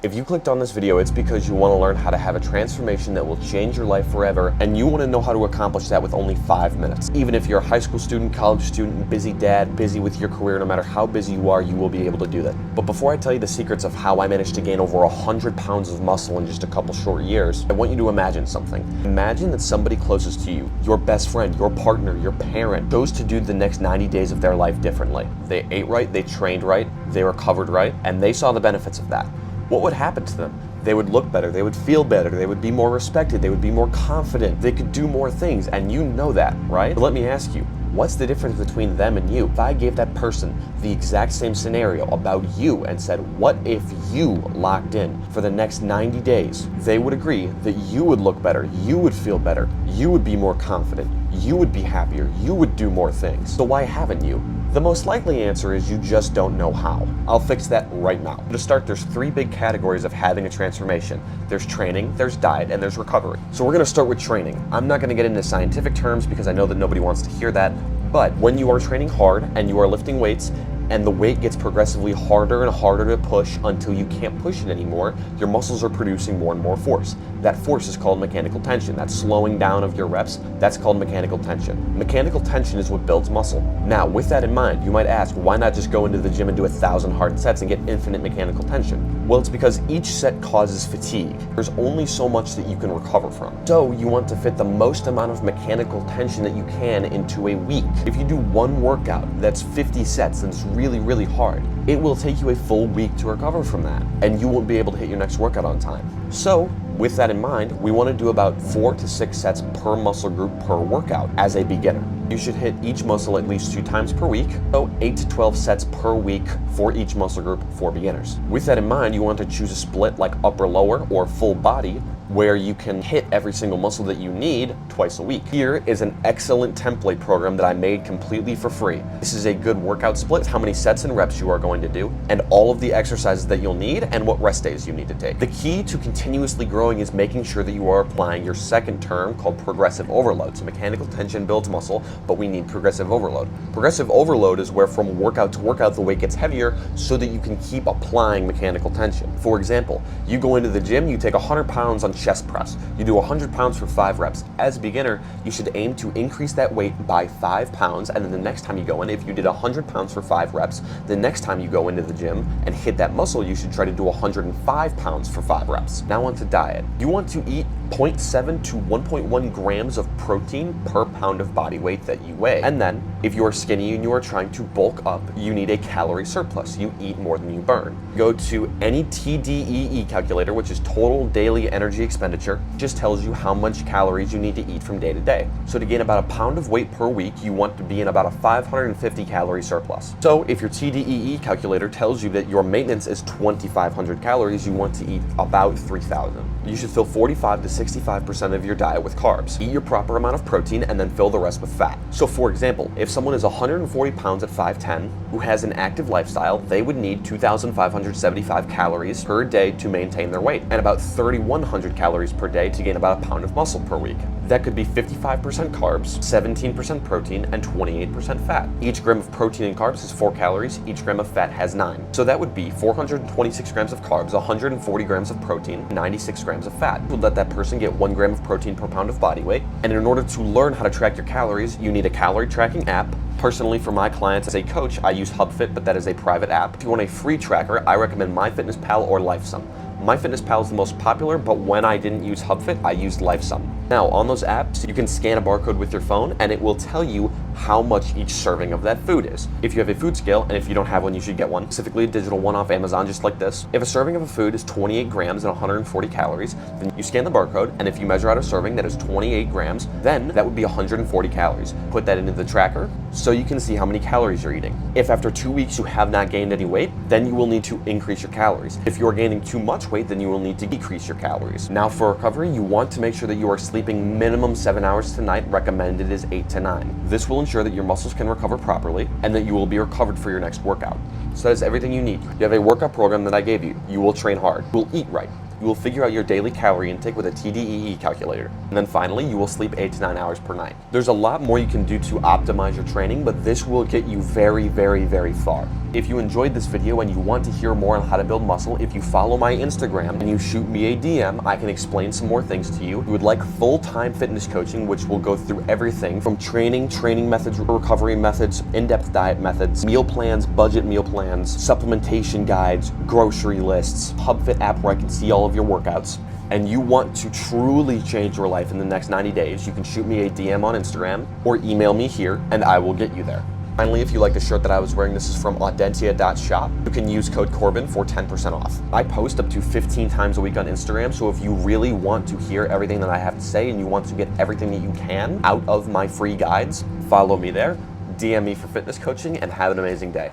If you clicked on this video, it's because you want to learn how to have a transformation that will change your life forever, and you want to know how to accomplish that with only 5 minutes. Even if you're a high school student, college student, busy dad, busy with your career, no matter how busy you are, you will be able to do that. But before I tell you the secrets of how I managed to gain over 100 pounds of muscle in just a couple short years, I want you to imagine something. Imagine that somebody closest to you, your best friend, your partner, your parent, chose to do the next 90 days of their life differently. They ate right, they trained right, they recovered right, and they saw the benefits of that. What would happen to them? They would look better, they would feel better, they would be more respected, they would be more confident, they could do more things, and you know that, right? But let me ask you, what's the difference between them and you? If I gave that person the exact same scenario about you and said, what if you locked in for the next 90 days? They would agree that you would look better, you would feel better, you would be more confident, you would be happier, you would do more things. So why haven't you? The most likely answer is you just don't know how. I'll fix that right now. To start, there's 3 big categories of having a transformation. There's training, there's diet, and there's recovery. So we're gonna start with training. I'm not gonna get into scientific terms because I know that nobody wants to hear that, but when you are training hard and you are lifting weights, and the weight gets progressively harder and harder to push until you can't push it anymore, your muscles are producing more and more force. That force is called mechanical tension. That slowing down of your reps, that's called mechanical tension. Mechanical tension is what builds muscle. Now, with that in mind, you might ask, why not just go into the gym and do 1,000 hard sets and get infinite mechanical tension? Well, it's because each set causes fatigue. There's only so much that you can recover from. So you want to fit the most amount of mechanical tension that you can into a week. If you do one workout that's 50 sets and it's really hard, it will take you a full week to recover from that, and you won't be able to hit your next workout on time. So with that in mind, we want to do about 4 to 6 sets per muscle group per workout as a beginner. You should hit each muscle at least 2 times per week, so 8 to 12 sets per week for each muscle group for beginners. With that in mind, you want to choose a split like upper-lower or full body, where you can hit every single muscle that you need twice a week. Here is an excellent template program that I made completely for free. This is a good workout split, how many sets and reps you are going to do, and all of the exercises that you'll need and what rest days you need to take. The key to continuously growing is making sure that you are applying your second term called progressive overload. So mechanical tension builds muscle, but we need progressive overload. Progressive overload is where from workout to workout the weight gets heavier so that you can keep applying mechanical tension. For example, you go into the gym, you take 100 pounds on chest press. You do 100 pounds for 5 reps. As a beginner, you should aim to increase that weight by 5 pounds, and then the next time you go in, if you did 100 pounds for 5 reps, the next time you go into the gym and hit that muscle, you should try to do 105 pounds for 5 reps. Now on to diet. You want to eat 0.7 to 1.1 grams of protein per pound of body weight that you weigh. And then, if you are skinny and you are trying to bulk up, you need a calorie surplus. You eat more than you burn. Go to any TDEE calculator, which is total daily energy expenditure. It just tells you how much calories you need to eat from day to day. So to gain about a pound of weight per week, you want to be in about a 550 calorie surplus. So if your TDEE calculator tells you that your maintenance is 2,500 calories, you want to eat about 3,000. You should fill 45 to 65% of your diet with carbs. Eat your proper amount of protein and then fill the rest with fat. So for example, if someone is 140 pounds at 5'10", who has an active lifestyle, they would need 2,575 calories per day to maintain their weight, and about 3,100 calories per day to gain about a pound of muscle per week. That could be 55% carbs, 17% protein, and 28% fat. Each gram of protein and carbs is 4 calories, each gram of fat has 9. So that would be 426 grams of carbs, 140 grams of protein, 96 grams of fat. We'll let that person get 1 gram of protein per pound of body weight. And in order to learn how to track your calories, you need a calorie tracking app. Personally, for my clients as a coach, I use HubFit, but that is a private app. If you want a free tracker, I recommend MyFitnessPal or LifeSum. MyFitnessPal is the most popular, but when I didn't use HubFit, I used LifeSum. Now, on those apps, you can scan a barcode with your phone, and it will tell you how much each serving of that food is. If you have a food scale, and if you don't have one, you should get one, specifically a digital one off Amazon, just like this. If a serving of a food is 28 grams and 140 calories, then you scan the barcode, and if you measure out a serving that is 28 grams, then that would be 140 calories. Put that into the tracker so you can see how many calories you're eating. If after 2 weeks you have not gained any weight, then you will need to increase your calories. If you're gaining too much weight, then you will need to decrease your calories. Now for recovery, you want to make sure that you are sleeping minimum 7 hours tonight. Recommended is 8 to 9. This will ensure that your muscles can recover properly and that you will be recovered for your next workout. So that is everything you need. You have a workout program that I gave you. You will train hard. You will eat right. You will figure out your daily calorie intake with a TDEE calculator. And then finally, you will sleep 8 to 9 hours per night. There's a lot more you can do to optimize your training, but this will get you very, very, very far. If you enjoyed this video and you want to hear more on how to build muscle, if you follow my Instagram and you shoot me a DM, I can explain some more things to you. You would like full-time fitness coaching, which will go through everything from training methods, recovery methods, in-depth diet methods, meal plans, budget meal plans, supplementation guides, grocery lists, HubFit app where I can see all of your workouts, and you want to truly change your life in the next 90 days, you can shoot me a DM on Instagram or email me here and I will get you there. Finally, if you like the shirt that I was wearing, this is from Audentia.shop. You can use code Corbin for 10% off. I post up to 15 times a week on Instagram, so if you really want to hear everything that I have to say and you want to get everything that you can out of my free guides, follow me there, DM me for fitness coaching, and have an amazing day.